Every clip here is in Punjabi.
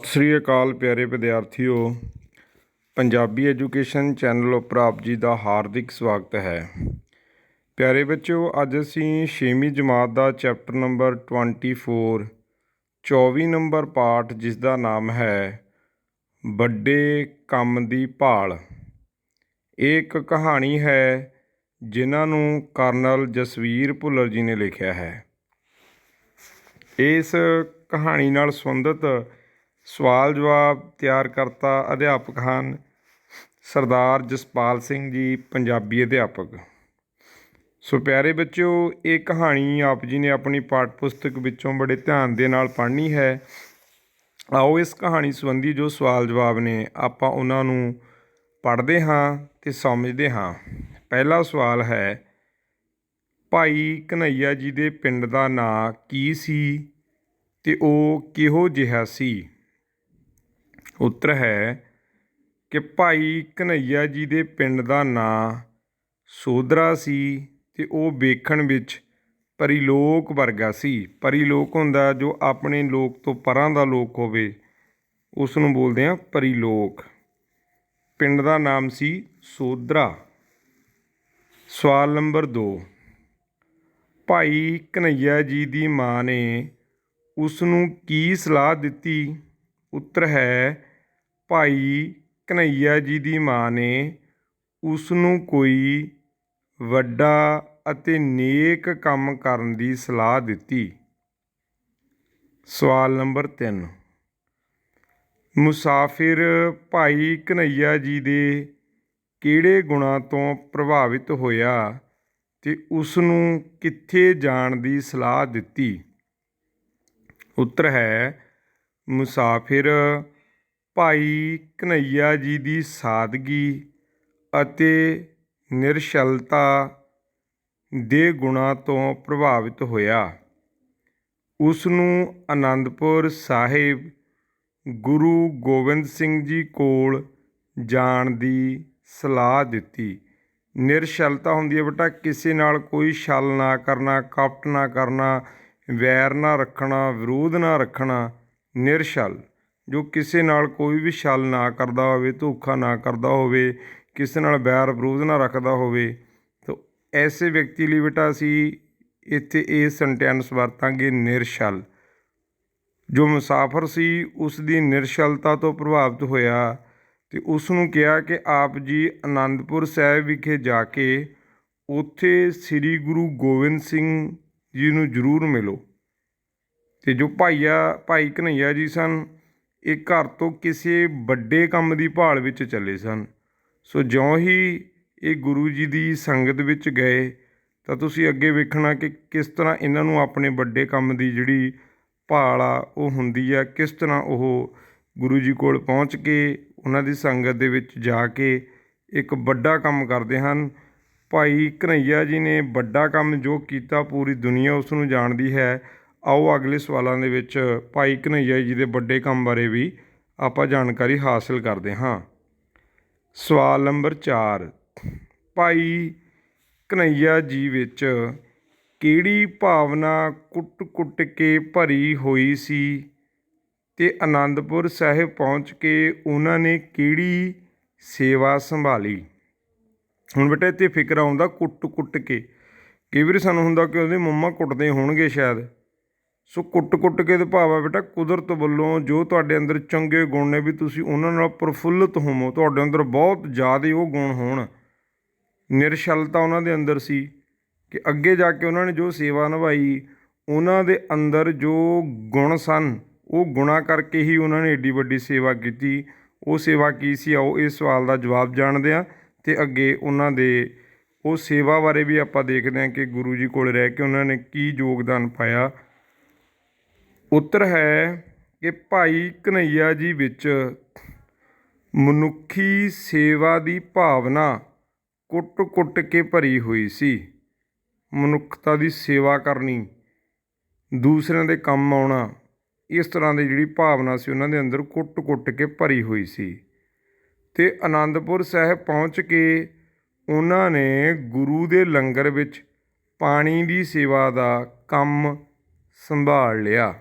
ਸ੍ਰੀ ਅਕਾਲ ਪਿਆਰੇ ਵਿਦਿਆਰਥੀਓ, ਪੰਜਾਬੀ ਐਜੂਕੇਸ਼ਨ ਚੈਨਲ ਉੱਪਰ ਆਪ ਜੀ ਦਾ ਹਾਰਦਿਕ ਸਵਾਗਤ ਹੈ। ਪਿਆਰੇ ਬੱਚਿਓ, ਅੱਜ ਅਸੀਂ 6ਵੀਂ ਜਮਾਤ ਦਾ ਚੈਪਟਰ ਨੰਬਰ 24 24 ਨੰਬਰ ਪਾਠ, ਜਿਸ ਦਾ ਨਾਮ ਹੈ ਵੱਡੇ ਕੰਮ ਦੀ ਭਾਲ। ਇਹ ਇੱਕ ਕਹਾਣੀ ਹੈ ਜਿਨ੍ਹਾਂ ਨੂੰ ਕਰਨਲ ਜਸਵੀਰ ਭੁੱਲਰ ਜੀ ਨੇ ਲਿਖਿਆ ਹੈ। ਇਸ ਕਹਾਣੀ ਨਾਲ ਸੰਬੰਧਿਤ ਸਵਾਲ ਜਵਾਬ ਤਿਆਰ ਕਰਤਾ ਅਧਿਆਪਕ ਹਨ ਸਰਦਾਰ ਜਸਪਾਲ ਸਿੰਘ ਜੀ, ਪੰਜਾਬੀ ਅਧਿਆਪਕ। ਸੋ ਪਿਆਰੇ ਬੱਚਿਓ, ਇਹ ਕਹਾਣੀ ਆਪ ਜੀ ਨੇ ਆਪਣੀ ਪਾਠ ਪੁਸਤਕ ਵਿੱਚੋਂ ਬੜੇ ਧਿਆਨ ਦੇ ਨਾਲ ਪੜ੍ਹਨੀ ਹੈ। ਆਓ ਇਸ ਕਹਾਣੀ ਸੰਬੰਧੀ ਜੋ ਸਵਾਲ ਜਵਾਬ ਨੇ ਆਪਾਂ ਉਹਨਾਂ ਨੂੰ ਪੜ੍ਹਦੇ ਹਾਂ ਅਤੇ ਸਮਝਦੇ ਹਾਂ। ਪਹਿਲਾ ਸਵਾਲ ਹੈ, ਭਾਈ ਘਨੱਈਆ ਜੀ ਦੇ ਪਿੰਡ ਦਾ ਨਾਂ ਕੀ ਸੀ ਅਤੇ ਉਹ ਕਿਹੋ ਜਿਹਾ ਸੀ? ਉੱਤਰ ਹੈ ਕਿ ਭਾਈ ਘਨੱਈਆ ਜੀ ਦੇ ਪਿੰਡ ਦਾ ਨਾਂ ਸੋਧਰਾ ਸੀ ਅਤੇ ਉਹ ਵੇਖਣ ਵਿੱਚ ਪਰੀਲੋਕ ਵਰਗਾ ਸੀ। ਪਰੀਲੋਕ ਹੁੰਦਾ ਜੋ ਆਪਣੇ ਲੋਕ ਤੋਂ ਪਰਾਂ ਦਾ ਲੋਕ ਹੋਵੇ, ਉਸ ਨੂੰ ਬੋਲਦੇ ਹਾਂ ਪਰੀਲੋਕ। ਪਿੰਡ ਦਾ ਨਾਮ ਸੀ ਸੋਧਰਾ। ਸਵਾਲ ਨੰਬਰ 2, ਭਾਈ ਘਨੱਈਆ ਜੀ ਦੀ ਮਾਂ ਨੇ ਉਸ ਨੂੰ ਕੀ ਸਲਾਹ ਦਿੱਤੀ? ਉੱਤਰ ਹੈ, ਭਾਈ ਘਨੱਈਆ ਜੀ ਦੀ ਮਾਂ ਨੇ ਉਸ ਨੂੰ ਕੋਈ ਵੱਡਾ ਅਤੇ ਨੇਕ ਕੰਮ ਕਰਨ ਦੀ ਸਲਾਹ ਦਿੱਤੀ। ਸਵਾਲ ਨੰਬਰ 3, ਮੁਸਾਫਿਰ ਭਾਈ ਘਨੱਈਆ ਜੀ ਦੇ ਕਿਹੜੇ ਗੁਣਾਂ ਤੋਂ ਪ੍ਰਭਾਵਿਤ ਹੋਇਆ ਅਤੇ ਉਸ ਨੂੰ ਕਿੱਥੇ ਜਾਣ ਦੀ ਸਲਾਹ ਦਿੱਤੀ? ਉੱਤਰ ਹੈ, ਮੁਸਾਫਿਰ ਭਾਈ ਘਨੱਈਆ ਜੀ ਦੀ ਸਾਦਗੀ ਅਤੇ ਨਿਰਛਲਤਾ ਦੇ ਗੁਣਾਂ ਤੋਂ ਪ੍ਰਭਾਵਿਤ ਹੋਇਆ। ਉਸ ਨੂੰ ਅਨੰਦਪੁਰ ਸਾਹਿਬ ਗੁਰੂ ਗੋਬਿੰਦ ਸਿੰਘ ਜੀ ਕੋਲ ਜਾਣ ਦੀ ਸਲਾਹ ਦਿੱਤੀ। ਨਿਰਛਲਤਾ ਹੁੰਦੀ ਹੈ ਬੇਟਾ ਕਿਸੇ ਨਾਲ ਕੋਈ ਛਲ ਨਾ ਕਰਨਾ, ਕਪਟ ਨਾ ਕਰਨਾ, ਵੈਰ ਨਾ ਰੱਖਣਾ, ਵਿਰੋਧ ਨਾ ਰੱਖਣਾ। ਨਿਰਛਲ ਜੋ ਕਿਸੇ ਨਾਲ ਕੋਈ ਵੀ ਛਲ ਨਾ ਕਰਦਾ ਹੋਵੇ, ਧੋਖਾ ਨਾ ਕਰਦਾ ਹੋਵੇ, ਕਿਸੇ ਨਾਲ ਵੈਰ ਵਿਰੋਧ ਨਾ ਰੱਖਦਾ ਹੋਵੇ। ਤਾਂ ਐਸੇ ਵਿਅਕਤੀ ਲਈ ਬੇਟਾ ਅਸੀਂ ਇੱਥੇ ਇਹ ਸੈਂਟੈਂਸ ਵਰਤਾਂਗੇ, ਨਿਰਛਲ। ਜੋ ਮੁਸਾਫਰ ਸੀ ਉਸ ਦੀ ਨਿਰਛਲਤਾ ਤੋਂ ਪ੍ਰਭਾਵਿਤ ਹੋਇਆ ਅਤੇ ਉਸ ਨੂੰ ਕਿਹਾ ਕਿ ਆਪ ਜੀ ਅਨੰਦਪੁਰ ਸਾਹਿਬ ਵਿਖੇ ਜਾ ਕੇ ਉੱਥੇ ਸ੍ਰੀ ਗੁਰੂ ਗੋਬਿੰਦ ਸਿੰਘ ਜੀ ਨੂੰ ਜ਼ਰੂਰ ਮਿਲੋ। ਅਤੇ ਜੋ ਭਾਈ ਘਨੱਈਆ ਜੀ ਸਨ, ਇਹ ਘਰ ਤੋਂ ਕਿਸੇ ਵੱਡੇ ਕੰਮ ਦੀ ਭਾਲ ਵਿੱਚ ਚੱਲੇ ਸਨ। ਸੋ ਜਿਉਂ ਹੀ ਇਹ ਗੁਰੂ ਜੀ ਦੀ ਸੰਗਤ ਵਿੱਚ ਗਏ ਤਾਂ ਤੁਸੀਂ ਅੱਗੇ ਵੇਖਣਾ ਕਿ ਕਿਸ ਤਰ੍ਹਾਂ ਇਹਨਾਂ ਨੂੰ ਆਪਣੇ ਵੱਡੇ ਕੰਮ ਦੀ ਜਿਹੜੀ ਭਾਲ ਆ ਉਹ ਹੁੰਦੀ ਆ। ਕਿਸ ਤਰ੍ਹਾਂ ਉਹ ਗੁਰੂ ਜੀ ਕੋਲ ਪਹੁੰਚ ਕੇ ਉਹਨਾਂ ਦੀ ਸੰਗਤ ਦੇ ਵਿੱਚ ਜਾ ਕੇ ਇੱਕ ਵੱਡਾ ਕੰਮ ਕਰਦੇ ਹਨ। ਭਾਈ ਘਨੱਈਆ ਜੀ ਨੇ ਵੱਡਾ ਕੰਮ ਜੋ ਕੀਤਾ, ਪੂਰੀ ਦੁਨੀਆ ਉਸ ਨੂੰ ਜਾਣਦੀ ਹੈ। ਆਓ ਅਗਲੇ ਸਵਾਲਾਂ ਦੇ ਵਿੱਚ ਭਾਈ ਘਨੱਈਆ ਜੀ ਦੇ ਵੱਡੇ ਕੰਮ ਬਾਰੇ ਵੀ ਆਪਾਂ ਜਾਣਕਾਰੀ ਹਾਸਿਲ ਕਰਦੇ ਹਾਂ। ਸਵਾਲ ਨੰਬਰ 4, ਭਾਈ ਘਨੱਈਆ ਜੀ ਵਿੱਚ ਕਿਹੜੀ ਭਾਵਨਾ ਕੁੱਟ-ਕੁੱਟ ਕੇ ਭਰੀ ਹੋਈ ਸੀ ਅਤੇ ਅਨੰਦਪੁਰ ਸਾਹਿਬ ਪਹੁੰਚ ਕੇ ਉਹਨਾਂ ਨੇ ਕਿਹੜੀ ਸੇਵਾ ਸੰਭਾਲੀ? ਹੁਣ ਬੇਟਾ ਇੱਥੇ ਫਿਕਰ ਆਉਂਦਾ ਕੁੱਟ-ਕੁੱਟ ਕੇ। ਕਈ ਵਾਰੀ ਸਾਨੂੰ ਹੁੰਦਾ ਕਿ ਉਹਦੇ ਮੰਮਾ ਕੁੱਟਦੇ ਹੋਣਗੇ ਸ਼ਾਇਦ। ਸੋ ਕੁੱਟ-ਕੁੱਟ ਕੇ ਦੇ ਭਾਵ ਆ ਬੇਟਾ ਕੁਦਰਤ ਵੱਲੋਂ ਜੋ ਤੁਹਾਡੇ ਅੰਦਰ ਚੰਗੇ ਗੁਣ ਨੇ ਵੀ ਤੁਸੀਂ ਉਹਨਾਂ ਨਾਲ ਪ੍ਰਫੁੱਲਿਤ ਹੋਵੋ, ਤੁਹਾਡੇ ਅੰਦਰ ਬਹੁਤ ਜ਼ਿਆਦਾ ਉਹ ਗੁਣ ਹੋਣ। ਨਿਰਛਲਤਾ ਉਹਨਾਂ ਦੇ ਅੰਦਰ ਸੀ ਕਿ ਅੱਗੇ ਜਾ ਕੇ ਉਹਨਾਂ ਨੇ ਜੋ ਸੇਵਾ ਨਿਭਾਈ, ਉਹਨਾਂ ਦੇ ਅੰਦਰ ਜੋ ਗੁਣ ਸਨ ਉਹ ਗੁਣਾਂ ਕਰਕੇ ਹੀ ਉਹਨਾਂ ਨੇ ਏਡੀ ਵੱਡੀ ਸੇਵਾ ਕੀਤੀ। ਉਹ ਸੇਵਾ ਕੀ ਸੀ? ਆਓ ਇਸ ਸਵਾਲ ਦਾ ਜਵਾਬ ਜਾਣਦੇ ਹਾਂ ਅਤੇ ਅੱਗੇ ਉਹਨਾਂ ਦੇ ਉਹ ਸੇਵਾ ਬਾਰੇ ਵੀ ਆਪਾਂ ਦੇਖਦੇ ਹਾਂ ਕਿ ਗੁਰੂ ਜੀ ਕੋਲ ਰਹਿ ਕੇ ਉਹਨਾਂ ਨੇ ਕੀ ਯੋਗਦਾਨ ਪਾਇਆ। ਉੱਤਰ ਹੈ ਕਿ ਭਾਈ ਘਨੱਈਆ ਜੀ ਵਿੱਚ ਮਨੁੱਖੀ ਸੇਵਾ ਦੀ ਭਾਵਨਾ ਕੁੱਟ-ਕੁੱਟ ਕੇ ਭਰੀ ਹੋਈ ਸੀ। ਮਨੁੱਖਤਾ ਦੀ ਸੇਵਾ ਕਰਨੀ, ਦੂਸਰਿਆਂ ਦੇ ਕੰਮ ਆਉਣਾ, ਇਸ ਤਰ੍ਹਾਂ ਦੀ ਜਿਹੜੀ ਭਾਵਨਾ ਸੀ ਉਹਨਾਂ ਦੇ ਅੰਦਰ ਕੁੱਟ-ਕੁੱਟ ਕੇ ਭਰੀ ਹੋਈ ਸੀ। ਅਤੇ ਅਨੰਦਪੁਰ ਸਾਹਿਬ ਪਹੁੰਚ ਕੇ ਉਹਨਾਂ ਨੇ ਗੁਰੂ ਦੇ ਲੰਗਰ ਵਿੱਚ ਪਾਣੀ ਦੀ ਸੇਵਾ ਦਾ ਕੰਮ ਸੰਭਾਲ ਲਿਆ।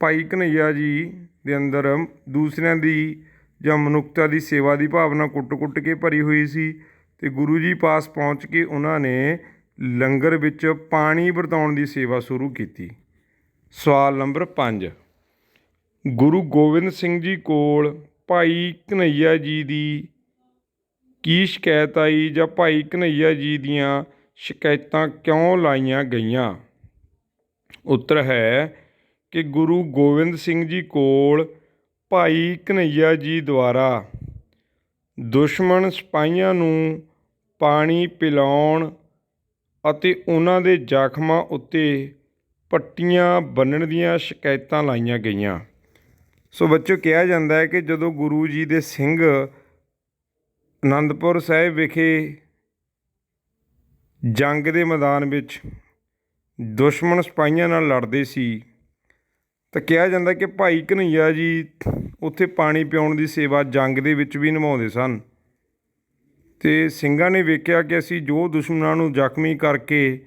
ਭਾਈ ਘਨੱਈਆ ਜੀ ਦੇ ਅੰਦਰ ਦੂਸਰਿਆਂ ਦੀ ਜਾਂ ਮਨੁੱਖਤਾ ਦੀ ਸੇਵਾ ਦੀ ਭਾਵਨਾ ਕੁੱਟ-ਕੁੱਟ ਕੇ ਭਰੀ ਹੋਈ ਸੀ ਅਤੇ ਗੁਰੂ ਜੀ ਪਾਸ ਪਹੁੰਚ ਕੇ ਉਹਨਾਂ ਨੇ ਲੰਗਰ ਵਿੱਚ ਪਾਣੀ ਵਰਤਾਉਣ ਦੀ ਸੇਵਾ ਸ਼ੁਰੂ ਕੀਤੀ। ਸਵਾਲ ਨੰਬਰ 5, ਗੁਰੂ ਗੋਬਿੰਦ ਸਿੰਘ ਜੀ ਕੋਲ ਭਾਈ ਘਨੱਈਆ ਜੀ ਦੀ ਕੀ ਸ਼ਿਕਾਇਤ ਆਈ ਜਾਂ ਭਾਈ ਘਨੱਈਆ ਜੀ ਦੀਆਂ ਸ਼ਿਕਾਇਤਾਂ ਕਿਉਂ ਲਾਈਆਂ ਗਈਆਂ? ਉੱਤਰ ਹੈ ਕਿ ਗੁਰੂ ਗੋਬਿੰਦ ਸਿੰਘ ਜੀ ਕੋਲ ਭਾਈ ਘਨੱਈਆ ਜੀ ਦੁਆਰਾ ਦੁਸ਼ਮਣ ਸਿਪਾਹੀਆਂ ਨੂੰ ਪਾਣੀ ਪਿਲਾਉਣ ਅਤੇ ਉਹਨਾਂ ਦੇ ਜ਼ਖਮਾਂ ਉੱਤੇ ਪੱਟੀਆਂ ਬੰਨ੍ਹਣ ਦੀਆਂ ਸ਼ਿਕਾਇਤਾਂ ਲਾਈਆਂ ਗਈਆਂ। ਸੋ ਬੱਚੋ, ਕਿਹਾ ਜਾਂਦਾ ਹੈ ਕਿ ਜਦੋਂ ਗੁਰੂ ਜੀ ਦੇ ਸਿੰਘ ਅਨੰਦਪੁਰ ਸਾਹਿਬ ਵਿਖੇ ਜੰਗ ਦੇ ਮੈਦਾਨ ਵਿੱਚ ਦੁਸ਼ਮਣ ਸਿਪਾਹੀਆਂ ਨਾਲ ਲੜਦੇ ਸੀ ਤਾਂ ਕਿਹਾ ਜਾਂਦਾ ਕਿ ਭਾਈ ਘਨੱਈਆ ਜੀ ਉੱਥੇ ਪਾਣੀ ਪਿਆਉਣ ਦੀ ਸੇਵਾ ਜੰਗ ਦੇ ਵਿੱਚ ਵੀ ਨਿਭਾਉਂਦੇ ਸਨ ਅਤੇ ਸਿੰਘਾਂ ਨੇ ਵੇਖਿਆ ਕਿ ਅਸੀਂ ਜੋ ਦੁਸ਼ਮਣਾਂ ਨੂੰ ਜ਼ਖਮੀ ਕਰਕੇ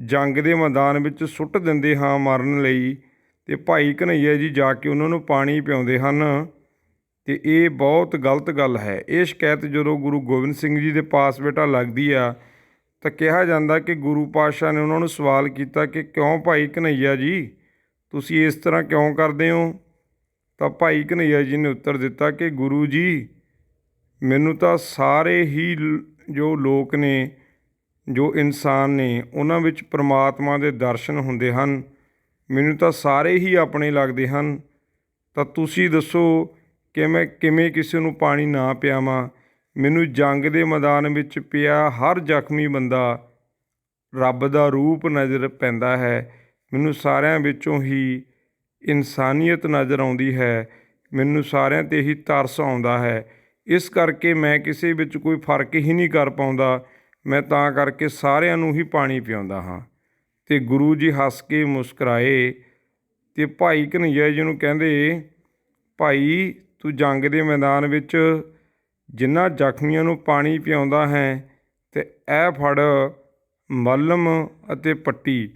ਜੰਗ ਦੇ ਮੈਦਾਨ ਵਿੱਚ ਸੁੱਟ ਦਿੰਦੇ ਹਾਂ ਮਾਰਨ ਲਈ, ਅਤੇ ਭਾਈ ਘਨੱਈਆ ਜੀ ਜਾ ਕੇ ਉਹਨਾਂ ਨੂੰ ਪਾਣੀ ਪਿਆਉਂਦੇ ਹਨ, ਅਤੇ ਇਹ ਬਹੁਤ ਗਲਤ ਗੱਲ ਹੈ। ਇਹ ਸ਼ਿਕਾਇਤ ਜਦੋਂ ਗੁਰੂ ਗੋਬਿੰਦ ਸਿੰਘ ਜੀ ਦੇ ਪਾਸ ਬੇਟਾ ਲੱਗਦੀ ਆ ਤਾਂ ਕਿਹਾ ਜਾਂਦਾ ਕਿ ਗੁਰੂ ਪਾਤਸ਼ਾਹ ਨੇ ਉਹਨਾਂ ਨੂੰ ਸਵਾਲ ਕੀਤਾ ਕਿ ਕਿਉਂ ਭਾਈ ਘਨੱਈਆ ਜੀ ਤੁਸੀਂ ਇਸ ਤਰ੍ਹਾਂ ਕਿਉਂ ਕਰਦੇ ਹੋ? ਤਾਂ ਭਾਈ ਘਨੱਈਆ ਜੀ ਨੇ ਉੱਤਰ ਦਿੱਤਾ ਕਿ ਗੁਰੂ ਜੀ, ਮੈਨੂੰ ਤਾਂ ਸਾਰੇ ਹੀ ਜੋ ਲੋਕ ਨੇ, ਜੋ ਇਨਸਾਨ ਨੇ, ਉਹਨਾਂ ਵਿੱਚ ਪਰਮਾਤਮਾ ਦੇ ਦਰਸ਼ਨ ਹੁੰਦੇ ਹਨ। ਮੈਨੂੰ ਤਾਂ ਸਾਰੇ ਹੀ ਆਪਣੇ ਲੱਗਦੇ ਹਨ। ਤਾਂ ਤੁਸੀਂ ਦੱਸੋ ਕਿ ਮੈਂ ਕਿਵੇਂ ਕਿਸੇ ਨੂੰ ਪਾਣੀ ਨਾ ਪਿਆਵਾਂ? ਮੈਨੂੰ ਜੰਗ ਦੇ ਮੈਦਾਨ ਵਿੱਚ ਪਿਆ ਹਰ ਜ਼ਖਮੀ ਬੰਦਾ ਰੱਬ ਦਾ ਰੂਪ ਨਜ਼ਰ ਪੈਂਦਾ ਹੈ। ਮੈਨੂੰ ਸਾਰਿਆਂ ਵਿੱਚੋਂ ਹੀ ਇਨਸਾਨੀਅਤ ਨਜ਼ਰ ਆਉਂਦੀ ਹੈ। ਮੈਨੂੰ ਸਾਰਿਆਂ 'ਤੇ ਹੀ ਤਰਸ ਆਉਂਦਾ ਹੈ। ਇਸ ਕਰਕੇ ਮੈਂ ਕਿਸੇ ਵਿੱਚ ਕੋਈ ਫਰਕ ਹੀ ਨਹੀਂ ਕਰ ਪਾਉਂਦਾ। ਮੈਂ ਤਾਂ ਕਰਕੇ ਸਾਰਿਆਂ ਨੂੰ ਹੀ ਪਾਣੀ ਪਿਆਉਂਦਾ ਹਾਂ। ਅਤੇ ਗੁਰੂ ਜੀ ਹੱਸ ਕੇ ਮੁਸਕਰਾਏ ਅਤੇ ਭਾਈ ਘਨੱਈਆ ਜੀ ਨੂੰ ਕਹਿੰਦੇ, ਭਾਈ ਤੂੰ ਜੰਗ ਦੇ ਮੈਦਾਨ ਵਿੱਚ ਜਿਨ੍ਹਾਂ ਜ਼ਖਮੀਆਂ ਨੂੰ ਪਾਣੀ ਪਿਆਉਂਦਾ ਹੈ ਅਤੇ ਇਹ ਫੜ ਮੱਲਮ ਅਤੇ ਪੱਟੀ,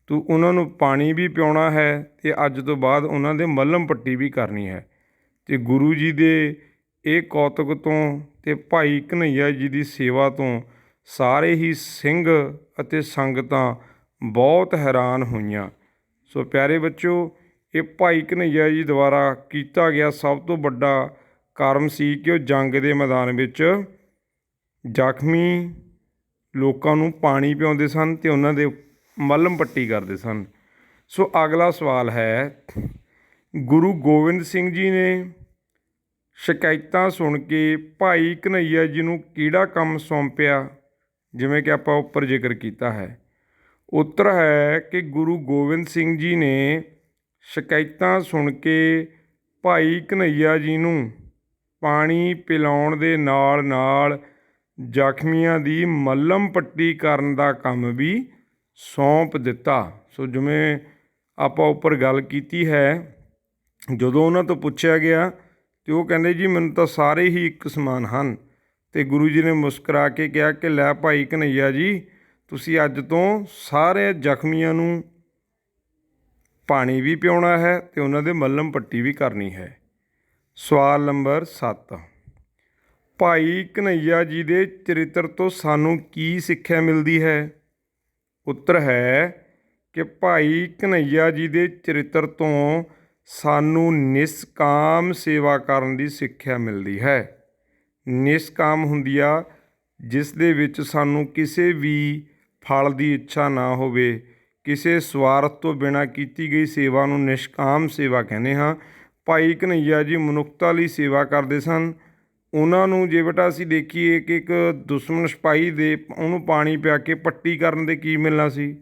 ਤੂੰ ਉਹਨਾਂ ਨੂੰ ਪਾਣੀ ਵੀ ਪਿਆਉਣਾ ਹੈ ਅਤੇ ਅੱਜ ਤੋਂ ਬਾਅਦ ਉਹਨਾਂ ਦੇ ਮੱਲਮ ਪੱਟੀ ਵੀ ਕਰਨੀ ਹੈ। ਅਤੇ ਗੁਰੂ ਜੀ ਦੇ ਇਹ ਕੌਤਕ ਤੋਂ ਅਤੇ ਭਾਈ ਘਨੱਈਆ ਜੀ ਦੀ ਸੇਵਾ ਤੋਂ ਸਾਰੇ ਹੀ ਸਿੰਘ ਅਤੇ ਸੰਗਤਾਂ ਬਹੁਤ ਹੈਰਾਨ ਹੋਈਆਂ। ਸੋ ਪਿਆਰੇ ਬੱਚਿਓ, ਇਹ ਭਾਈ ਘਨੱਈਆ ਜੀ ਦੁਆਰਾ ਕੀਤਾ ਗਿਆ ਸਭ ਤੋਂ ਵੱਡਾ ਕਰਮ ਸੀ ਕਿ ਉਹ ਜੰਗ ਦੇ ਮੈਦਾਨ ਵਿੱਚ ਜ਼ਖਮੀ ਲੋਕਾਂ ਨੂੰ ਪਾਣੀ ਪਿਆਉਂਦੇ ਸਨ ਅਤੇ ਉਹਨਾਂ ਦੇ ਮੱਲਮ ਪੱਟੀ ਕਰਦੇ ਸਨ। ਸੋ ਅਗਲਾ ਸਵਾਲ ਹੈ, ਗੁਰੂ ਗੋਬਿੰਦ ਸਿੰਘ ਜੀ ਨੇ ਸ਼ਿਕਾਇਤਾਂ ਸੁਣ ਕੇ ਭਾਈ ਘਨੱਈਆ ਜੀ ਨੂੰ ਕਿਹੜਾ ਕੰਮ ਸੌਂਪਿਆ, ਜਿਵੇਂ ਕਿ ਆਪਾਂ ਉੱਪਰ ਜ਼ਿਕਰ ਕੀਤਾ ਹੈ? ਉੱਤਰ ਹੈ ਕਿ ਗੁਰੂ ਗੋਬਿੰਦ ਸਿੰਘ ਜੀ ਨੇ ਸ਼ਿਕਾਇਤਾਂ ਸੁਣ ਕੇ ਭਾਈ ਘਨੱਈਆ ਜੀ ਨੂੰ ਪਾਣੀ ਪਿਲਾਉਣ ਦੇ ਨਾਲ ਨਾਲ ਜ਼ਖਮੀਆਂ ਦੀ ਮੱਲਮ ਪੱਟੀ ਕਰਨ ਦਾ ਕੰਮ ਵੀ ਸੌਂਪ ਦਿੱਤਾ। ਸੋ ਜਿਵੇਂ ਆਪਾਂ ਉੱਪਰ ਗੱਲ ਕੀਤੀ ਹੈ, ਜਦੋਂ ਉਹਨਾਂ ਤੋਂ ਪੁੱਛਿਆ ਗਿਆ ਅਤੇ ਉਹ ਕਹਿੰਦੇ ਜੀ ਮੈਨੂੰ ਤਾਂ ਸਾਰੇ ਹੀ ਇੱਕ ਸਮਾਨ ਹਨ। ਅਤੇ ਗੁਰੂ ਜੀ ਨੇ ਮੁਸਕਰਾ ਕੇ ਕਿਹਾ ਕਿ ਲੈ ਭਾਈ ਘਨੱਈਆ ਜੀ, ਤੁਸੀਂ ਅੱਜ ਤੋਂ ਸਾਰੇ ਜ਼ਖਮੀਆਂ ਨੂੰ ਪਾਣੀ ਵੀ ਪਿਆਉਣਾ ਹੈ ਅਤੇ ਉਹਨਾਂ ਦੇ ਮੱਲਮ ਪੱਟੀ ਵੀ ਕਰਨੀ ਹੈ। ਸਵਾਲ ਨੰਬਰ 7, ਭਾਈ ਘਨੱਈਆ ਜੀ ਦੇ ਚਰਿੱਤਰ ਤੋਂ ਸਾਨੂੰ ਕੀ ਸਿੱਖਿਆ ਮਿਲਦੀ ਹੈ? ਉੱਤਰ ਹੈ ਕਿ ਭਾਈ ਘਨੱਈਆ ਜੀ ਦੇ ਚਰਿੱਤਰ ਤੋਂ ਸਾਨੂੰ ਨਿਸ਼ਕਾਮ ਸੇਵਾ ਕਰਨ ਦੀ ਸਿੱਖਿਆ ਮਿਲਦੀ ਹੈ। ਨਿਸ਼ਕਾਮ ਹੁੰਦੀ ਆ ਜਿਸ ਦੇ ਵਿੱਚ ਸਾਨੂੰ ਕਿਸੇ ਵੀ ਫਲ ਦੀ ਇੱਛਾ ਨਾ ਹੋਵੇ, ਕਿਸੇ ਸਵਾਰਥ ਤੋਂ ਬਿਨਾਂ ਕੀਤੀ ਗਈ ਸੇਵਾ ਨੂੰ ਨਿਸ਼ਕਾਮ ਸੇਵਾ ਕਹਿੰਦੇ ਹਾਂ। ਭਾਈ ਘਨੱਈਆ ਜੀ ਮਨੁੱਖਤਾ ਲਈ ਸੇਵਾ ਕਰਦੇ ਸਨ। ਉਹਨਾਂ ਨੂੰ ਜੇ ਬੇਟਾ ਅਸੀਂ ਦੇਖੀਏ ਕਿ ਇੱਕ ਦੁਸ਼ਮਣ ਸਿਪਾਹੀ ਦੇ ਉਹਨੂੰ ਪਾਣੀ ਪਿਆ ਕੇ ਪੱਟੀ ਕਰਨ ਦੇ ਕੀ ਮਿਲਣਾ ਸੀ?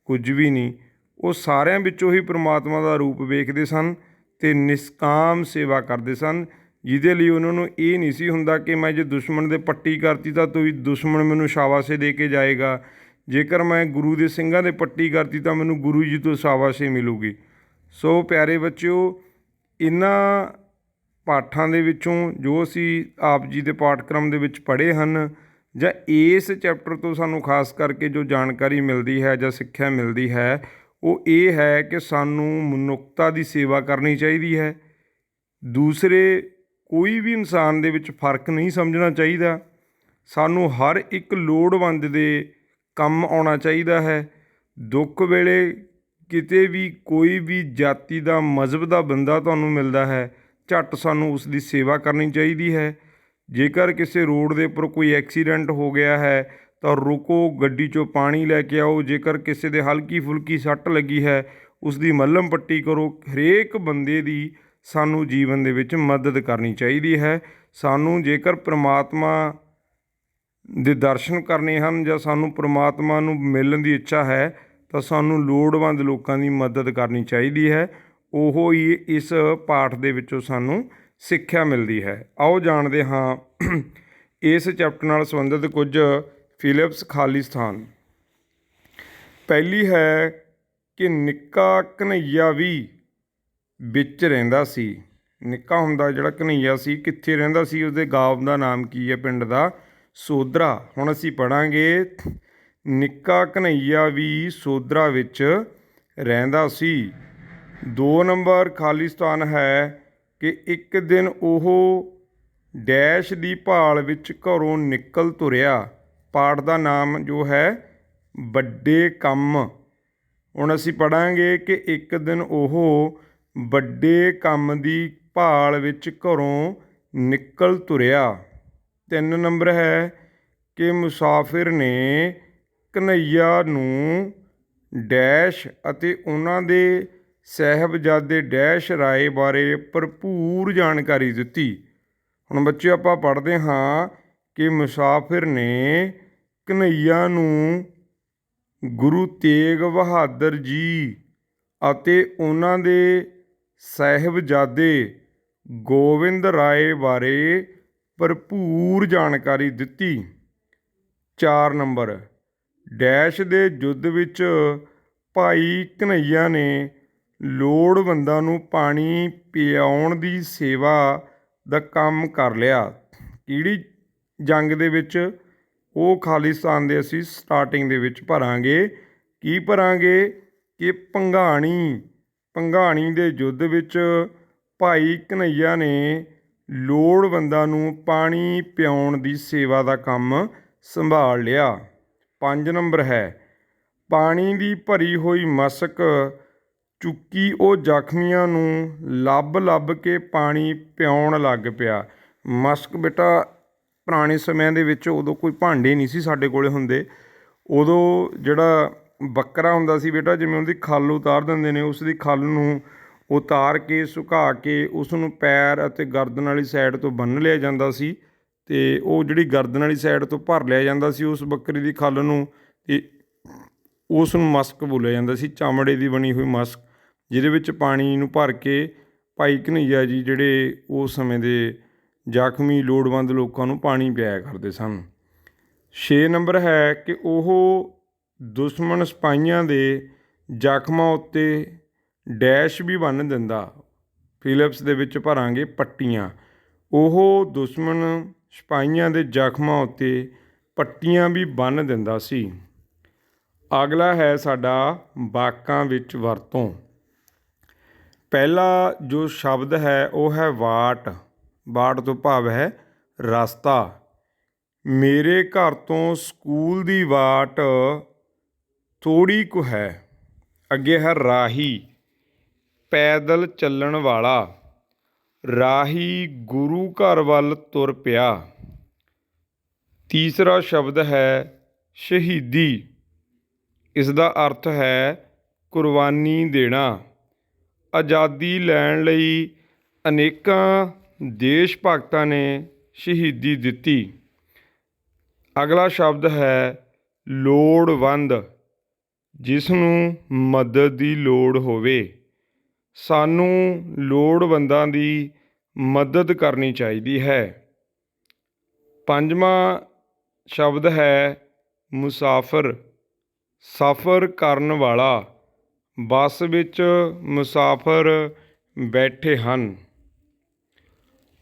ਕੁਝ ਵੀ ਨਹੀਂ। ਉਹ ਸਾਰਿਆਂ ਵਿੱਚੋਂ ਹੀ ਪ੍ਰਮਾਤਮਾ ਦਾ ਰੂਪ ਵੇਖਦੇ ਸਨ ਅਤੇ ਨਿਸ਼ਕਾਮ ਸੇਵਾ ਕਰਦੇ ਸਨ, ਜਿਹਦੇ ਲਈ ਉਹਨਾਂ ਨੂੰ ਇਹ ਨਹੀਂ ਸੀ ਹੁੰਦਾ ਕਿ ਮੈਂ ਜੇ ਦੁਸ਼ਮਣ ਦੇ ਪੱਟੀ ਕਰਤੀ ਤਾਂ ਦੁਸ਼ਮਣ ਮੈਨੂੰ ਸ਼ਾਬਾਸ਼ੇ ਦੇ ਕੇ ਜਾਏਗਾ, ਜੇਕਰ ਮੈਂ ਗੁਰੂ ਦੇ ਸਿੰਘਾਂ ਦੇ ਪੱਟੀ ਕਰਤੀ ਤਾਂ ਮੈਨੂੰ ਗੁਰੂ ਜੀ ਤੋਂ ਸ਼ਾਬਾਸ਼ੇ ਮਿਲੂਗੀ। ਸੋ ਪਿਆਰੇ ਬੱਚਿਓ, ਇਹਨਾਂ ਪਾਠਾਂ ਦੇ ਵਿੱਚੋਂ ਜੋ ਅਸੀਂ ਆਪ ਜੀ ਦੇ ਪਾਠਕ੍ਰਮ ਦੇ ਵਿੱਚ ਪੜ੍ਹੇ ਹਨ ਜਾਂ ਇਸ ਚੈਪਟਰ ਤੋਂ ਸਾਨੂੰ ਖਾਸ ਕਰਕੇ ਜੋ ਜਾਣਕਾਰੀ ਮਿਲਦੀ ਹੈ ਜਾਂ ਸਿੱਖਿਆ ਮਿਲਦੀ ਹੈ, ਉਹ ਇਹ ਹੈ ਕਿ ਸਾਨੂੰ ਮਨੁੱਖਤਾ ਦੀ ਸੇਵਾ ਕਰਨੀ ਚਾਹੀਦੀ ਹੈ। ਦੂਸਰੇ ਕੋਈ ਵੀ ਇਨਸਾਨ ਦੇ ਵਿੱਚ ਫਰਕ ਨਹੀਂ ਸਮਝਣਾ ਚਾਹੀਦਾ। ਸਾਨੂੰ ਹਰ ਇੱਕ ਲੋੜਵੰਦ ਦੇ ਕੰਮ ਆਉਣਾ ਚਾਹੀਦਾ ਹੈ। ਦੁੱਖ ਵੇਲੇ ਕਿਤੇ ਵੀ ਕੋਈ ਵੀ ਜਾਤੀ ਦਾ ਮਜ਼ਹਬ ਦਾ ਬੰਦਾ ਤੁਹਾਨੂੰ ਮਿਲਦਾ ਹੈ, ਝੱਟ ਸਾਨੂੰ ਉਸ ਦੀ ਸੇਵਾ ਕਰਨੀ ਚਾਹੀਦੀ ਹੈ। ਜੇਕਰ ਕਿਸੇ ਰੋਡ ਦੇ ਉੱਪਰ ਕੋਈ ਐਕਸੀਡੈਂਟ ਹੋ ਗਿਆ ਹੈ ਤਾਂ ਰੁਕੋ, ਗੱਡੀ 'ਚੋਂ ਪਾਣੀ ਲੈ ਕੇ ਆਓ। ਜੇਕਰ ਕਿਸੇ ਦੇ ਹਲਕੀ ਫੁਲਕੀ ਸੱਟ ਲੱਗੀ ਹੈ, ਉਸ ਦੀ ਮੱਲਮ ਪੱਟੀ ਕਰੋ। ਹਰੇਕ ਬੰਦੇ ਦੀ ਸਾਨੂੰ ਜੀਵਨ ਦੇ ਵਿੱਚ ਮਦਦ ਕਰਨੀ ਚਾਹੀਦੀ ਹੈ। ਸਾਨੂੰ ਜੇਕਰ ਪ੍ਰਮਾਤਮਾ ਦੇ ਦਰਸ਼ਨ ਕਰਨੇ ਹਨ ਜਾਂ ਸਾਨੂੰ ਪ੍ਰਮਾਤਮਾ ਨੂੰ ਮਿਲਣ ਦੀ ਇੱਛਾ ਹੈ ਤਾਂ ਸਾਨੂੰ ਲੋੜਵੰਦ ਲੋਕਾਂ ਦੀ ਮਦਦ ਕਰਨੀ ਚਾਹੀਦੀ ਹੈ। ਉਹ ਹੀ ਇਸ ਪਾਠ ਦੇ ਵਿੱਚੋਂ ਸਾਨੂੰ ਸਿੱਖਿਆ ਮਿਲਦੀ ਹੈ। ਆਓ ਜਾਣਦੇ ਹਾਂ ਇਸ ਚੈਪਟਰ ਨਾਲ ਸੰਬੰਧਿਤ ਕੁਝ ਫਿਲਿਪਸ ਖਾਲਿਸਤਾਨ। ਪਹਿਲੀ ਹੈ ਕਿ ਨਿੱਕਾ ਘਨੱਈਆ ਵੀ ਵਿੱਚ ਰਹਿੰਦਾ ਸੀ। ਨਿੱਕਾ ਹੁੰਦਾ ਜਿਹੜਾ ਘਨੱਈਆ ਸੀ, ਕਿੱਥੇ ਰਹਿੰਦਾ ਸੀ? ਉਸਦੇ ਗਾਂਵ ਦਾ ਨਾਮ ਕੀ ਹੈ? ਪਿੰਡ ਦਾ ਸੋਧਰਾ। ਹੁਣ ਅਸੀਂ ਪੜ੍ਹਾਂਗੇ ਨਿੱਕਾ ਘਨੱਈਆ ਵੀ ਸੋਧਰਾ ਵਿੱਚ ਰਹਿੰਦਾ ਸੀ। 2 ਨੰਬਰ ਖਾਲਿਸਤਾਨ ਹੈ ਕਿ ਇੱਕ ਦਿਨ ਉਹ ਡੈਸ਼ ਦੀ ਭਾਲ ਵਿੱਚ ਘਰੋਂ ਨਿਕਲ ਤੁਰਿਆ। ਪਾਠ ਦਾ ਨਾਮ ਜੋ ਹੈ ਵੱਡੇ ਕੰਮ। ਹੁਣ ਅਸੀਂ ਪੜ੍ਹਾਂਗੇ ਕਿ ਇੱਕ ਦਿਨ ਉਹ ਵੱਡੇ ਕੰਮ ਦੀ ਭਾਲ ਵਿੱਚ ਘਰੋਂ ਨਿਕਲ ਤੁਰਿਆ। 3 ਨੰਬਰ ਹੈ ਕਿ ਮੁਸਾਫਿਰ ਨੇ ਘਨੱਈਆ ਨੂੰ ਡੈਸ਼ ਅਤੇ ਉਹਨਾਂ ਦੇ ਸਾਹਿਬਜ਼ਾਦੇ ਡੈਸ਼ ਰਾਏ ਬਾਰੇ ਭਰਪੂਰ ਜਾਣਕਾਰੀ ਦਿੱਤੀ। ਹੁਣ ਬੱਚੇ ਆਪਾਂ ਪੜ੍ਹਦੇ ਹਾਂ ਕਿ ਮੁਸਾਫਿਰ ਨੇ ਘਨੱਈਆ ਨੂੰ ਗੁਰੂ ਤੇਗ ਬਹਾਦਰ ਜੀ ਅਤੇ ਉਹਨਾਂ ਦੇ ਸਾਹਿਬਜ਼ਾਦੇ ਗੋਬਿੰਦ ਰਾਏ ਬਾਰੇ ਭਰਪੂਰ ਜਾਣਕਾਰੀ ਦਿੱਤੀ। 4 ਨੰਬਰ ਡੈਸ਼ ਦੇ ਯੁੱਧ ਵਿੱਚ ਭਾਈ ਘਨੱਈਆ ਨੇ ਲੋੜਵੰਦਾਂ ਨੂੰ ਪਾਣੀ ਪਿਆਉਣ ਦੀ ਸੇਵਾ ਦਾ ਕੰਮ ਕਰ ਲਿਆ। ਕਿਹੜੀ ਜੰਗ ਦੇ ਵਿੱਚ? ਉਹ ਖਾਲਿਸਤਾਨ ਦੇ ਅਸੀਂ ਸਟਾਰਟਿੰਗ ਦੇ ਵਿੱਚ ਭਰਾਂਗੇ। ਕੀ ਭਰਾਂਗੇ ਕਿ ਭੰਗਾਣੀ ਦੇ ਯੁੱਧ ਵਿੱਚ ਭਾਈ ਘਨੱਈਆ ਨੇ ਲੋੜਵੰਦਾਂ ਨੂੰ ਪਾਣੀ ਪਿਆਉਣ ਦੀ ਸੇਵਾ ਦਾ ਕੰਮ ਸੰਭਾਲ ਲਿਆ। 5 ਨੰਬਰ ਹੈ ਪਾਣੀ ਦੀ ਭਰੀ ਹੋਈ ਮਸ਼ਕ ਚੁੱਕੀ ਉਹ ਜ਼ਖਮੀਆਂ ਨੂੰ ਲੱਭ ਕੇ ਪਾਣੀ ਪਿਆਉਣ ਲੱਗ ਪਿਆ। ਮਸ਼ਕ ਬੇਟਾ ਪੁਰਾਣੇ ਸਮਿਆਂ ਦੇ ਵਿੱਚ ਉਦੋਂ ਕੋਈ ਭਾਂਡੇ ਨਹੀਂ ਸੀ ਸਾਡੇ ਕੋਲ ਹੁੰਦੇ। ਉਦੋਂ ਜਿਹੜਾ ਬੱਕਰਾ ਹੁੰਦਾ ਸੀ ਬੇਟਾ, ਜਿਵੇਂ ਉਹਦੀ ਖੱਲ ਉਤਾਰ ਦਿੰਦੇ ਨੇ, ਉਸ ਦੀ ਖੱਲ ਨੂੰ ਉਤਾਰ ਕੇ ਸੁਕਾ ਕੇ ਉਸ ਨੂੰ ਪੈਰ ਅਤੇ ਗਰਦਨ ਵਾਲੀ ਸਾਈਡ ਤੋਂ ਬੰਨ੍ਹ ਲਿਆ ਜਾਂਦਾ ਸੀ ਅਤੇ ਉਹ ਜਿਹੜੀ ਗਰਦਨ ਵਾਲੀ ਸਾਈਡ ਤੋਂ ਭਰ ਲਿਆ ਜਾਂਦਾ ਸੀ ਉਸ ਬੱਕਰੇ ਦੀ ਖੱਲ ਨੂੰ, ਅਤੇ ਉਸ ਨੂੰ ਮਸ਼ਕ ਬੋਲਿਆ ਜਾਂਦਾ ਸੀ। ਚਮੜੇ ਦੀ ਬਣੀ ਹੋਈ ਮਸ਼ਕ, ਜਿਹਦੇ ਵਿੱਚ ਪਾਣੀ ਨੂੰ ਭਰ ਕੇ ਭਾਈ ਘਨੱਈਆ ਜੀ ਜਿਹੜੇ ਉਸ ਸਮੇਂ ਦੇ ਜ਼ਖਮੀ ਲੋੜਵੰਦ ਲੋਕਾਂ ਨੂੰ ਪਾਣੀ ਪਿਆਇਆ ਕਰਦੇ ਸਨ। 6 ਨੰਬਰ ਹੈ ਕਿ ਉਹ ਦੁਸ਼ਮਣ ਸਿਪਾਹੀਆਂ ਦੇ ਜ਼ਖਮਾਂ ਉੱਤੇ ਡੈਸ਼ ਵੀ ਬੰਨ੍ਹ ਦਿੰਦਾ। ਫਿਲਿਪਸ ਦੇ ਵਿੱਚ ਭਰਾਂਗੇ ਪੱਟੀਆਂ। ਉਹ ਦੁਸ਼ਮਣ ਸਿਪਾਹੀਆਂ ਦੇ ਜ਼ਖਮਾਂ ਉੱਤੇ ਪੱਟੀਆਂ ਵੀ ਬੰਨ੍ਹ ਦਿੰਦਾ ਸੀ। ਅਗਲਾ ਹੈ ਸਾਡਾ ਵਾਕਾਂ ਵਿੱਚ ਵਰਤੋਂ। ਪਹਿਲਾ ਜੋ ਸ਼ਬਦ ਹੈ ਉਹ ਹੈ ਵਾਟ। ਵਾਟ ਤੋਂ ਭਾਵ ਹੈ ਰਸਤਾ। ਮੇਰੇ ਘਰ ਤੋਂ ਸਕੂਲ ਦੀ ਵਾਟ ਥੋੜ੍ਹੀ ਕੁ ਹੈ। ਅੱਗੇ ਹੈ ਰਾਹੀ, ਪੈਦਲ ਚੱਲਣ ਵਾਲਾ। ਰਾਹੀ ਗੁਰੂ ਘਰ ਵੱਲ ਤੁਰ ਪਿਆ। ਤੀਸਰਾ ਸ਼ਬਦ ਹੈ ਸ਼ਹੀਦੀ। ਇਸ ਦਾ ਅਰਥ ਹੈ ਕੁਰਬਾਨੀ ਦੇਣਾ। ਆਜ਼ਾਦੀ ਲੈਣ ਲਈ ਅਨੇਕਾਂ ਦੇਸ਼ ਭਗਤਾਂ ਨੇ ਸ਼ਹੀਦੀ ਦਿੱਤੀ। ਅਗਲਾ ਸ਼ਬਦ ਹੈ ਲੋੜਵੰਦ, ਜਿਸ ਨੂੰ ਮਦਦ ਦੀ ਲੋੜ ਹੋਵੇ। ਸਾਨੂੰ ਲੋੜਵੰਦਾਂ ਦੀ ਮਦਦ ਕਰਨੀ ਚਾਹੀਦੀ ਹੈ। 5ਵਾਂ ਸ਼ਬਦ ਹੈ ਮੁਸਾਫਰ, ਸਫ਼ਰ ਕਰਨ ਵਾਲਾ। ਬੱਸ ਵਿੱਚ ਮੁਸਾਫਰ ਬੈਠੇ ਹਨ।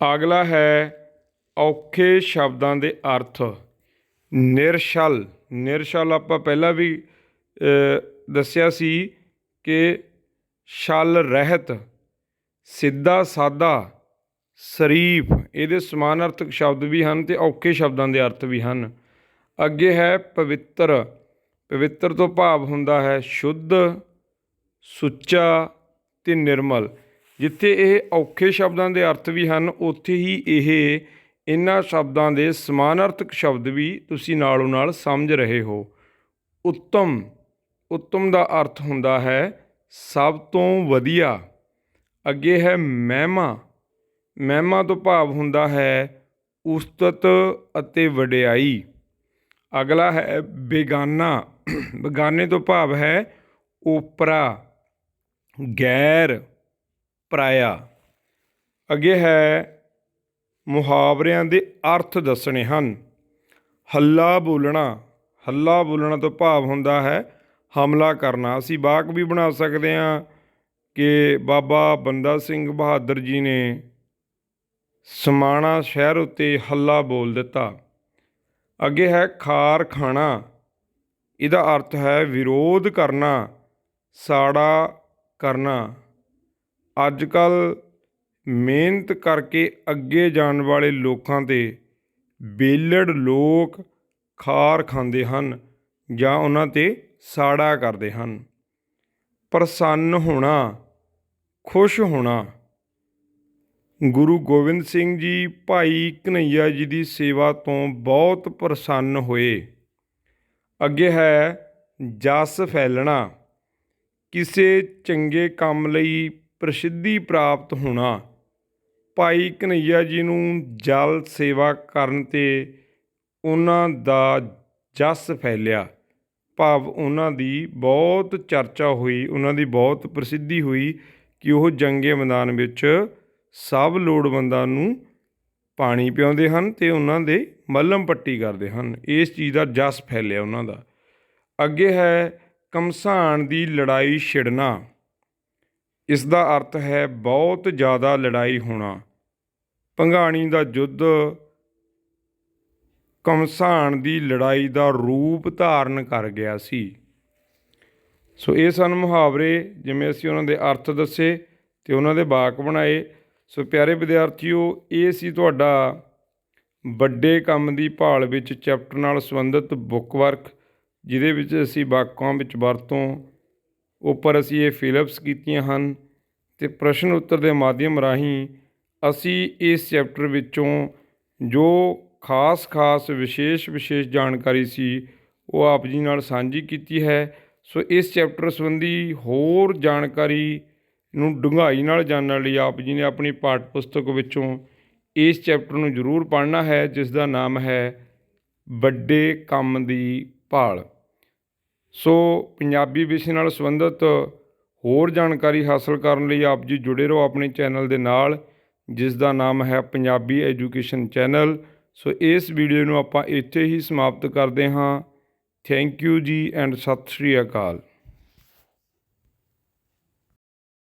ਅਗਲਾ ਹੈ ਔਖੇ ਸ਼ਬਦਾਂ ਦੇ ਅਰਥ। ਨਿਰਛਲ। ਨਿਰਛਲ ਆਪਾਂ ਪਹਿਲਾਂ ਵੀ ਦੱਸਿਆ ਸੀ ਕਿ ਛਲ ਰਹਿਤ, ਸਿੱਧਾ ਸਾਦਾ, ਸ਼ਰੀਫ ਇਹਦੇ ਸਮਾਨਾਰਥਕ ਸ਼ਬਦ ਵੀ ਹਨ ਅਤੇ ਔਖੇ ਸ਼ਬਦਾਂ ਦੇ ਅਰਥ ਵੀ ਹਨ। ਅੱਗੇ ਹੈ ਪਵਿੱਤਰ। ਪਵਿੱਤਰ ਤੋਂ ਭਾਵ ਹੁੰਦਾ ਹੈ ਸ਼ੁੱਧ, ਸੁੱਚਾ ਅਤੇ ਨਿਰਮਲ। ਜਿੱਥੇ ਇਹ ਔਖੇ ਸ਼ਬਦਾਂ ਦੇ ਅਰਥ ਵੀ ਹਨ, ਉੱਥੇ ਹੀ ਇਹਨਾਂ ਸ਼ਬਦਾਂ ਦੇ ਸਮਾਨਾਰਥਕ ਸ਼ਬਦ ਵੀ ਤੁਸੀਂ ਨਾਲੋਂ ਨਾਲ ਸਮਝ ਰਹੇ ਹੋ। ਉੱਤਮ। ਉੱਤਮ ਦਾ ਅਰਥ ਹੁੰਦਾ ਹੈ ਸਭ ਤੋਂ ਵਧੀਆ। ਅੱਗੇ ਹੈ ਮਹਿਮਾ। ਮਹਿਮਾ ਤੋਂ ਭਾਵ ਹੁੰਦਾ ਹੈ ਉਸਤਤ ਅਤੇ ਵਡਿਆਈ। ਅਗਲਾ ਹੈ ਬੇਗਾਨਾ। ਬੇਗਾਨੇ ਤੋਂ ਭਾਵ ਹੈ ਓਪਰਾ, ਗੈਰ, ਪਰਾਇਆ। ਅੱਗੇ ਹੈ ਮੁਹਾਵਰਿਆਂ ਦੇ ਅਰਥ ਦੱਸਣੇ ਹਨ। ਹੱਲਾ ਬੋਲਣਾ। ਹੱਲਾ ਬੋਲਣਾ ਤੋਂ ਭਾਵ ਹੁੰਦਾ ਹੈ ਹਮਲਾ ਕਰਨਾ। ਅਸੀਂ ਵਾਕ ਵੀ ਬਣਾ ਸਕਦੇ ਹਾਂ ਕਿ ਬਾਬਾ ਬੰਦਾ ਸਿੰਘ ਬਹਾਦਰ ਜੀ ਨੇ ਸਮਾਣਾ ਸ਼ਹਿਰ ਉੱਤੇ ਹੱਲਾ ਬੋਲ ਦਿੱਤਾ। ਅੱਗੇ ਹੈ ਖਾਰ ਖਾਣਾ। ਇਹਦਾ ਅਰਥ ਹੈ ਵਿਰੋਧ ਕਰਨਾ, ਸਾੜਾ ਕਰਨਾ। ਅੱਜ ਕੱਲ੍ਹ ਮਿਹਨਤ ਕਰਕੇ ਅੱਗੇ ਜਾਣ ਵਾਲੇ ਲੋਕਾਂ 'ਤੇ ਬੇਲੜ ਲੋਕ ਖਾਰ ਖਾਂਦੇ ਹਨ ਜਾਂ ਉਹਨਾਂ 'ਤੇ ਸਾੜਾ ਕਰਦੇ ਹਨ। ਪ੍ਰਸੰਨ ਹੋਣਾ, ਖੁਸ਼ ਹੋਣਾ। ਗੁਰੂ ਗੋਬਿੰਦ ਸਿੰਘ ਜੀ ਭਾਈ ਘਨੱਈਆ ਜੀ ਦੀ ਸੇਵਾ ਤੋਂ ਬਹੁਤ ਪ੍ਰਸੰਨ ਹੋਏ। ਅੱਗੇ ਹੈ ਜਸ ਫੈਲਣਾ। ਕਿਸੇ ਚੰਗੇ ਕੰਮ ਲਈ ਪ੍ਰਸਿੱਧੀ ਪ੍ਰਾਪਤ ਹੋਣਾ। ਭਾਈ ਘਨੱਈਆ ਜੀ ਨੂੰ ਜਲ ਸੇਵਾ ਕਰਨ 'ਤੇ ਉਹਨਾਂ ਦਾ ਜਸ ਫੈਲਿਆ, ਭਾਵ ਉਹਨਾਂ ਦੀ ਬਹੁਤ ਚਰਚਾ ਹੋਈ, ਉਹਨਾਂ ਦੀ ਬਹੁਤ ਪ੍ਰਸਿੱਧੀ ਹੋਈ ਕਿ ਉਹ ਜੰਗੇ ਮੈਦਾਨ ਵਿੱਚ ਸਭ ਲੋੜਵੰਦਾਂ ਨੂੰ ਪਾਣੀ ਪਿਆਉਂਦੇ ਹਨ ਅਤੇ ਉਹਨਾਂ ਦੇ ਮੱਲਮ ਪੱਟੀ ਕਰਦੇ ਹਨ। ਇਸ ਚੀਜ਼ ਦਾ ਜਸ ਫੈਲਿਆ ਉਹਨਾਂ ਦਾ। ਅੱਗੇ ਹੈ ਘਮਸਾਣ ਦੀ ਲੜਾਈ ਛਿੜਨਾ। ਇਸ ਦਾ ਅਰਥ ਹੈ ਬਹੁਤ ਜ਼ਿਆਦਾ ਲੜਾਈ ਹੋਣਾ। ਭੰਗਾਣੀ ਦਾ ਯੁੱਧ ਘਮਸਾਣ ਦੀ ਲੜਾਈ ਦਾ ਰੂਪ ਧਾਰਨ ਕਰ ਗਿਆ ਸੀ। ਸੋ ਇਹ ਸਨ ਮੁਹਾਵਰੇ, ਜਿਵੇਂ ਅਸੀਂ ਉਹਨਾਂ ਦੇ ਅਰਥ ਦੱਸੇ ਅਤੇ ਉਹਨਾਂ ਦੇ ਵਾਕ ਬਣਾਏ। ਸੋ ਪਿਆਰੇ ਵਿਦਿਆਰਥੀਓ, ਇਹ ਸੀ ਤੁਹਾਡਾ ਵੱਡੇ ਕੰਮ ਦੀ ਭਾਲ ਵਿੱਚ ਚੈਪਟਰ ਨਾਲ ਸੰਬੰਧਿਤ ਬੁੱਕ ਵਰਕ, ਜਿਹਦੇ ਵਿੱਚ ਅਸੀਂ ਵਾਕਾਂ ਵਿੱਚ ਵਰਤੋਂ ਉੱਪਰ ਅਸੀਂ ਇਹ ਫਿਲਅਪਸ ਕੀਤੀਆਂ ਹਨ ਅਤੇ ਪ੍ਰਸ਼ਨ ਉੱਤਰ ਦੇ ਮਾਧਿਅਮ ਰਾਹੀਂ ਅਸੀਂ ਇਸ ਚੈਪਟਰ ਵਿੱਚੋਂ ਜੋ ਖਾਸ ਵਿਸ਼ੇਸ਼ ਜਾਣਕਾਰੀ ਸੀ ਉਹ ਆਪ ਜੀ ਨਾਲ ਸਾਂਝੀ ਕੀਤੀ ਹੈ। ਸੋ ਇਸ ਚੈਪਟਰ ਸੰਬੰਧੀ ਹੋਰ ਜਾਣਕਾਰੀ ਨੂੰ ਡੂੰਘਾਈ ਨਾਲ ਜਾਣਨ ਲਈ ਆਪ ਜੀ ਨੇ ਆਪਣੀ ਪਾਠ ਪੁਸਤਕ ਵਿੱਚੋਂ ਇਸ ਚੈਪਟਰ ਨੂੰ ਜ਼ਰੂਰ ਪੜ੍ਹਨਾ ਹੈ, ਜਿਸ ਦਾ ਨਾਮ ਹੈ ਵੱਡੇ ਕੰਮ ਦੀ ਭਾਲ। ਸੋ ਪੰਜਾਬੀ ਵਿਸ਼ੇ ਨਾਲ ਸੰਬੰਧਿਤ ਹੋਰ ਜਾਣਕਾਰੀ ਹਾਸਲ ਕਰਨ ਲਈ ਆਪ ਜੀ ਜੁੜੇ ਰਹੋ ਆਪਣੇ ਚੈਨਲ ਦੇ ਨਾਲ, ਜਿਸ ਦਾ ਨਾਮ ਹੈ ਪੰਜਾਬੀ ਐਜੂਕੇਸ਼ਨ ਚੈਨਲ। ਸੋ ਇਸ ਵੀਡੀਓ ਨੂੰ ਆਪਾਂ ਇੱਥੇ ਹੀ ਸਮਾਪਤ ਕਰਦੇ ਹਾਂ। ਥੈਂਕ ਯੂ ਜੀ ਐਂਡ ਸਤਿ ਸ਼੍ਰੀ ਅਕਾਲ।